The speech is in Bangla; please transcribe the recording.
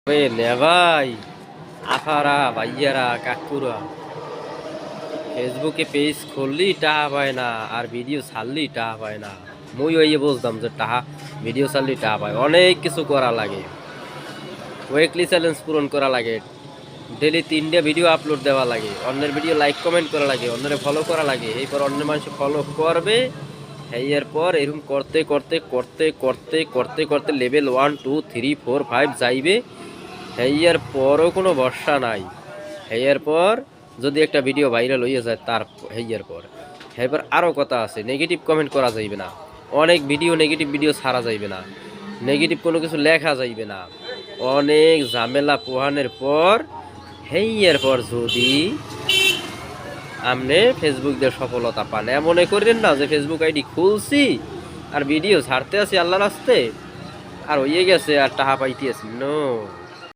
ভাই আফারা ভাইয়ারা কাকুরা ফেসবুকে পেজ খুললি টাহা পায় না আর ভিডিও ছাড়লি টাহা পায় না। মুই ওই বুঝতাম যে টাহা ভিডিও ছাড়লি টাহা পায়। অনেক কিছু করা লাগে, উইকলি চ্যালেঞ্জ পূরণ করা লাগে, ডেলি 3টে ভিডিও আপলোড দেওয়া লাগে, অন্যের ভিডিও লাইক কমেন্ট করা লাগে, অন্যের ফলো করা লাগে। এরপর অন্য মানুষ ফলো করবে, এরপর এরকম করতে করতে করতে করতে করতে করতে লেভেল 1 2 3 4 5 যাইবে। এর পরও কোনো ভরসা নাই। এর পর যদি একটা ভিডিও ভাইরাল হয়ে যায় তার এর পর এরপর আরও কথা আছে, নেগেটিভ কমেন্ট করা যাইবে না, অনেক ভিডিও নেগেটিভ ভিডিও ছাড়া যাইবে না, নেগেটিভ কোনো কিছু লেখা যাইবে না। অনেক ঝামেলা পোহানোর পর এর পর যদি আপনি ফেসবুক দিয়ে সফলতা পান, মনে করেন না যে ফেসবুক আইডি খুলছি আর ভিডিও ছাড়তে আছি আল্লাহর রাস্তে আর হয়ে গেছে আর টাকা পাইতে আছি। নো।